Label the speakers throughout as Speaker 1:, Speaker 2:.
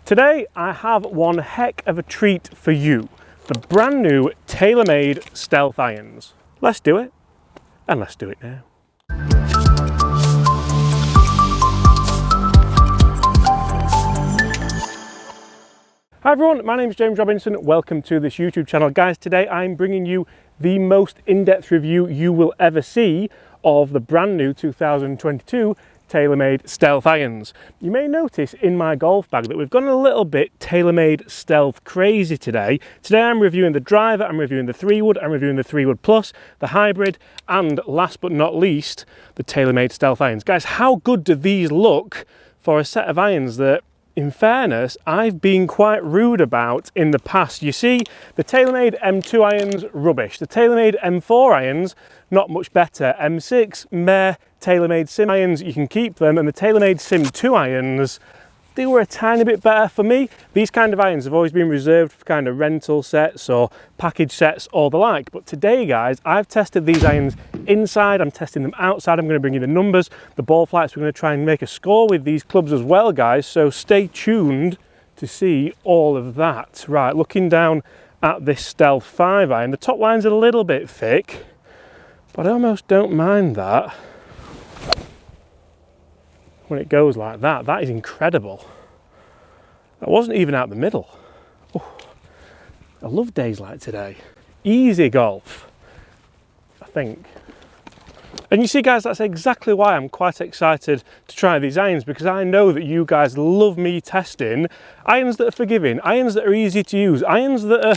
Speaker 1: Today I have one heck of a treat for you, the brand new TaylorMade Stealth irons. Let's do it, and let's do it now. Hi everyone, my name is James Robinson. Welcome to this YouTube channel. Guys, today I'm bringing you the most in-depth review you will ever see of the brand new 2022 TaylorMade Stealth irons. You may notice in my golf bag that we've gone a little bit TaylorMade Stealth crazy today. Today I'm reviewing the driver, I'm reviewing the 3-wood, I'm reviewing the 3-wood plus, the hybrid, and last but not least, the TaylorMade Stealth irons. Guys, how good do these look for a set of irons that, in fairness, I've been quite rude about in the past? You see, the TaylorMade M2 irons, rubbish. The TaylorMade M4 irons, not much better. M6, meh. TaylorMade Sim irons, you can keep them. And the TaylorMade Sim 2 irons, they were a tiny bit better for me. These kind of irons have always been reserved for kind of rental sets or package sets or the like. But today, guys, I've tested these irons inside, I'm testing them outside. I'm going to bring you the numbers, the ball flights. We're going to try and make a score with these clubs as well, guys. So stay tuned to see all of that. Right, looking down at this Stealth 5 iron, the top line's a little bit thick, but I almost don't mind that. When it goes like that, that is incredible. That wasn't even out the middle. Oh, I love days like today. Easy golf, I think. And you see, guys, that's exactly why I'm quite excited to try these irons, because I know that you guys love me testing irons that are forgiving, irons that are easy to use, irons that are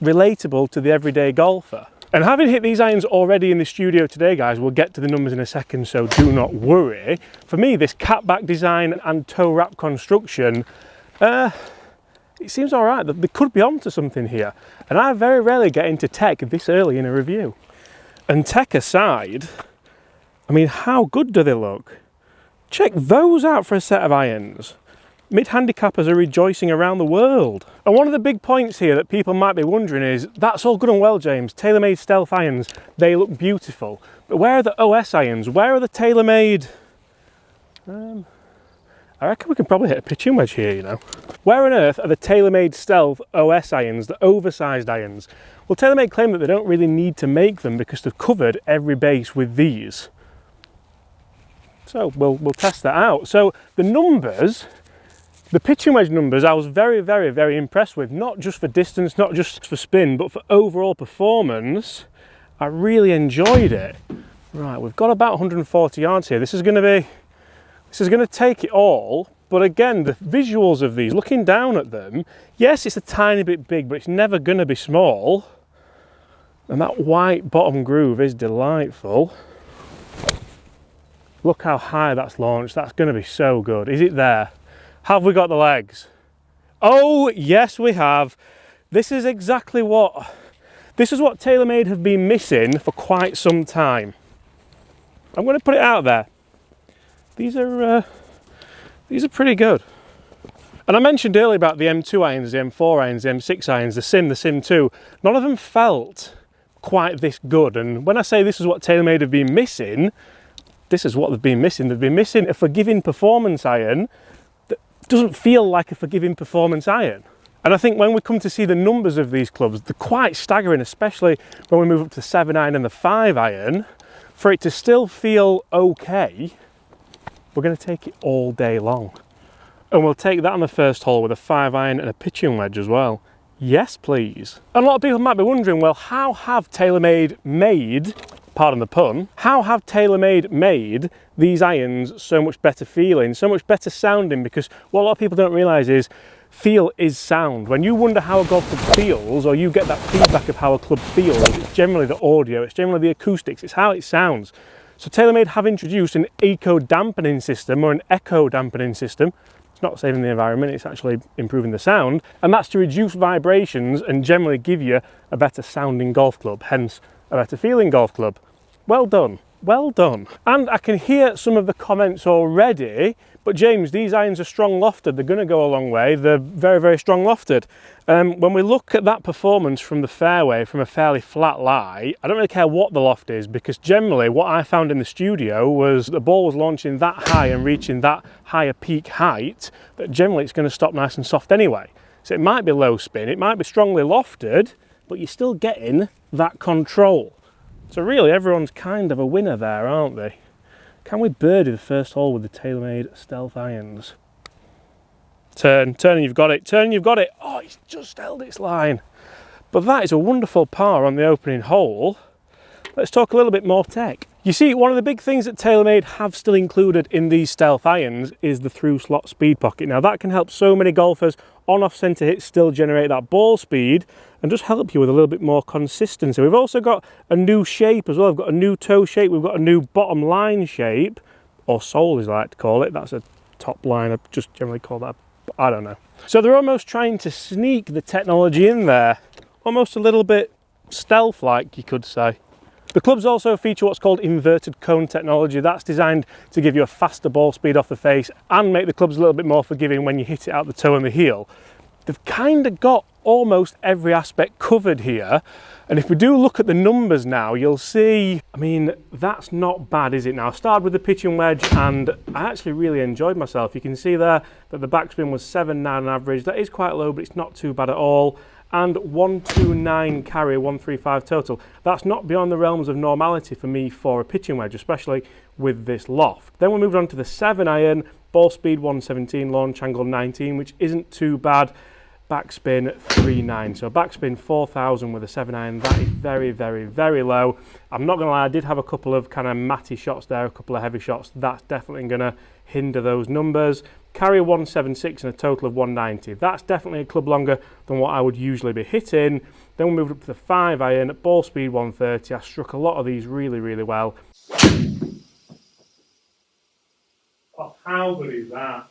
Speaker 1: relatable to the everyday golfer. And having hit these irons already in the studio today, guys, we'll get to the numbers in a second, so do not worry. For me, this catback design and toe wrap construction, it seems all right. They could be onto something here. And I very rarely get into tech this early in a review. And tech aside, I mean, how good do they look? Check those out for a set of irons. Mid-handicappers are rejoicing around the world. And one of the big points here that people might be wondering is, that's all good and well, James, TaylorMade Stealth irons, they look beautiful. But where are the OS irons? Where are the TaylorMade? I reckon we can probably hit a pitching wedge here, you know. Where on earth are the TaylorMade Stealth OS irons, the oversized irons? Well, TaylorMade claim that they don't really need to make them because they've covered every base with these. So we'll test that out. So the numbers, the pitching wedge numbers, I was very impressed with, not just for distance, not just for spin, but for overall performance. I really enjoyed it. Right, we've got about 140 yards here. This is going to take it all. But again, the visuals of these, looking down at them, yes, it's a tiny bit big, but it's never going to be small. And that white bottom groove is delightful. Look how high that's launched. That's going to be so good. Is it there? Have we got the legs? Oh, yes, we have. This is exactly what TaylorMade have been missing for quite some time. I'm going to put it out there. These are pretty good. And I mentioned earlier about the M2 irons, the M4 irons, the M6 irons, the Sim 2. None of them felt quite this good. And when I say this is what TaylorMade have been missing, this is what they've been missing. They've been missing a forgiving performance iron that doesn't feel like a forgiving performance iron. And I think when we come to see the numbers of these clubs, they're quite staggering, especially when we move up to the 7 iron and the 5 iron. For it to still feel okay, we're going to take it all day long. And we'll take that on the first hole with a 5 iron and a pitching wedge as well. Yes, please. And a lot of people might be wondering, well, how have TaylorMade made, pardon the pun, how have TaylorMade made these irons so much better feeling, so much better sounding? Because what a lot of people don't realise is feel is sound. When you wonder how a golf club feels, or you get that feedback of how a club feels, it's generally the audio, it's generally the acoustics, it's how it sounds. So TaylorMade have introduced an eco-dampening system, or an echo-dampening system. It's not saving the environment, it's actually improving the sound, and that's to reduce vibrations and generally give you a better sounding golf club, hence a better feeling golf club. Well done. well done. And I can hear some of the comments already, but James, these irons are strong lofted. They're going to go a long way. They're very, very strong lofted. When we look at that performance from the fairway, from a fairly flat lie, I don't really care what the loft is, because generally what I found in the studio was the ball was launching that high and reaching that higher peak height that generally it's going to stop nice and soft anyway. So it might be low spin, it might be strongly lofted, but you're still getting that control. So really everyone's kind of a winner there, aren't they? Can we birdie the first hole with the TaylorMade Stealth irons? Turn, and you've got it, turn and you've got it. Oh, it's just held its line. But that is a wonderful par on the opening hole. Let's talk a little bit more tech. You see, one of the big things that TaylorMade have still included in these Stealth irons is the through slot speed pocket. Now that can help so many golfers on off centre hits still generate that ball speed and just help you with a little bit more consistency. We've also got a new shape as well. We've got a new toe shape, we've got a new bottom line shape, or sole as I like to call it. That's a top line, I just generally call that, I don't know. So they're almost trying to sneak the technology in there, almost a little bit stealth-like, you could say. The clubs also feature what's called inverted cone technology. That's designed to give you a faster ball speed off the face and make the clubs a little bit more forgiving when you hit it out the toe and the heel. They've kind of got almost every aspect covered here. And if we do look at the numbers now, you'll see, I mean, that's not bad, is it now? I started with the pitching wedge and I actually really enjoyed myself. You can see there that the backspin was 7.9 on average. That is quite low, but it's not too bad at all. And 129 carry, 135 total. That's not beyond the realms of normality for me for a pitching wedge, especially with this loft. Then we moved on to the 7 iron, ball speed 117, launch angle 19, which isn't too bad. Backspin 3.9, so backspin 4,000 with a 7 iron. That is very, very, very low. I'm not gonna lie, I did have a couple of kind of matty shots there, a couple of heavy shots. That's definitely gonna hinder those numbers. Carry 176 and a total of 190. That's definitely a club longer than what I would usually be hitting. Then we moved up to the 5 iron, ball speed 130. I struck a lot of these really, really well. Oh, how good is that?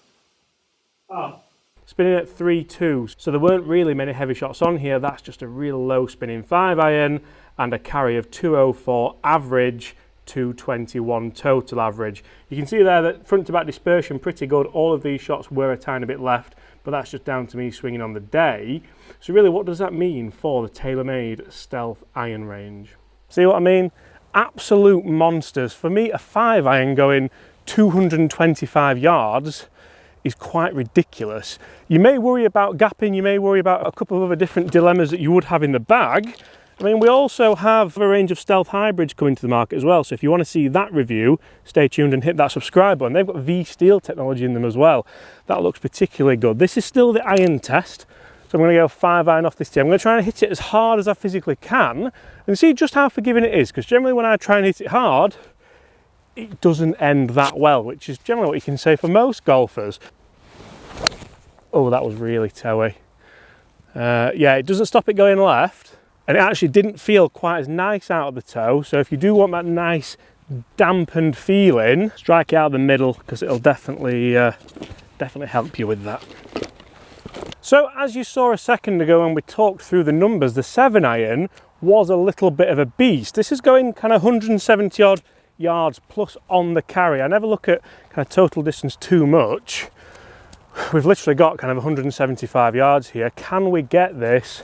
Speaker 1: Oh. Spinning at 3.2, so there weren't really many heavy shots on here. That's just a real low spinning 5 iron and a carry of 204 average, 221 total average. You can see there that front to back dispersion pretty good. All of these shots were a tiny bit left, but that's just down to me swinging on the day. So really, what does that mean for the TaylorMade Stealth iron range? See what I mean? Absolute monsters. For me, a 5 iron going 225 yards is quite ridiculous. You may worry about gapping, you may worry about a couple of other different dilemmas that you would have in the bag. I mean, we also have a range of Stealth hybrids coming to the market as well, so if you want to see that review, stay tuned and hit that subscribe button. They've got V-Steel technology in them as well. That looks particularly good. This is still the iron test, so I'm going to go 5 iron off this tee. I'm going to try and hit it as hard as I physically can and see just how forgiving it is, because generally when I try and hit it hard, it doesn't end that well, which is generally what you can say for most golfers. Oh, that was really toey. Yeah, it doesn't stop it going left, and it actually didn't feel quite as nice out of the toe. So if you do want that nice dampened feeling, strike it out the middle, because it'll definitely help you with that. So as you saw a second ago when we talked through the numbers, the 7 iron was a little bit of a beast. This is going kind of 170 odd yards plus on the carry. I never look at kind of total distance too much. We've literally got kind of 175 yards here. Can we get this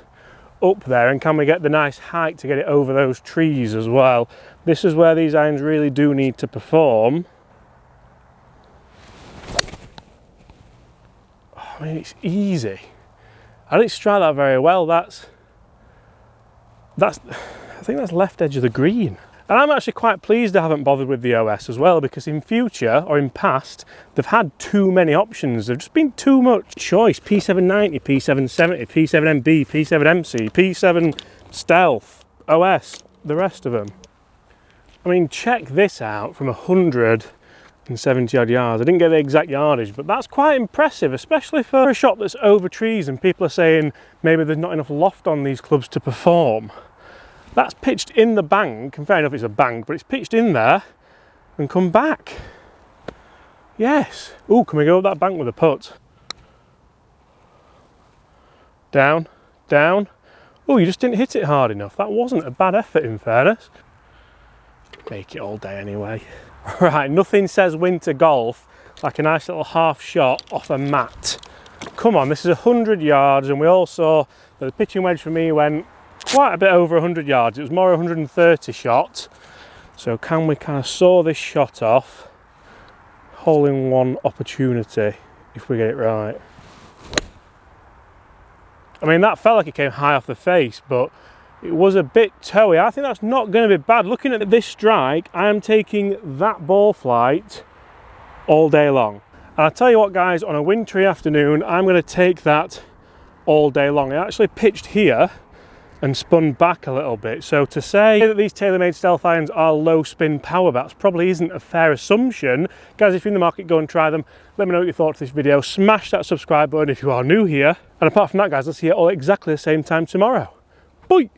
Speaker 1: up there, and can we get the nice height to get it over those trees as well? This is where these irons really do need to perform. Oh, I mean, it's easy. I didn't strike that very well. I think that's left edge of the green. And I'm actually quite pleased I haven't bothered with the OS as well, because in future or in past, they've had too many options. There's just been too much choice. P790, P770, P7MB, P7MC, P7 Stealth, OS, the rest of them. I mean, check this out from 170 odd yards. I didn't get the exact yardage, but that's quite impressive, especially for a shot that's over trees and people are saying maybe there's not enough loft on these clubs to perform. That's pitched in the bank, and fair enough it's a bank, but it's pitched in there and come back. Yes. Ooh, can we go up that bank with a putt? Down, down. Oh, you just didn't hit it hard enough. That wasn't a bad effort in fairness. make it all day anyway. Right, nothing says winter golf like a nice little half shot off a mat. Come on, this is 100 yards, and we all saw that the pitching wedge for me went quite a bit over 100 yards. It was more 130 shot. So can we kind of saw this shot off? Hole-in-one opportunity if we get it right. I mean, that felt like it came high off the face, but it was a bit toey. I think that's not going to be bad. Looking at this strike, I am taking that ball flight all day long. And I'll tell you what, guys, on a wintry afternoon, I'm going to take that all day long. I actually pitched here and spun back a little bit. So to say that these TaylorMade Stealth irons are low spin power bats probably isn't a fair assumption. Guys, if you're in the market, go and try them. Let me know what you thought of this video. Smash that subscribe button if you are new here. And apart from that, guys, I'll see you all exactly the same time tomorrow. Bye!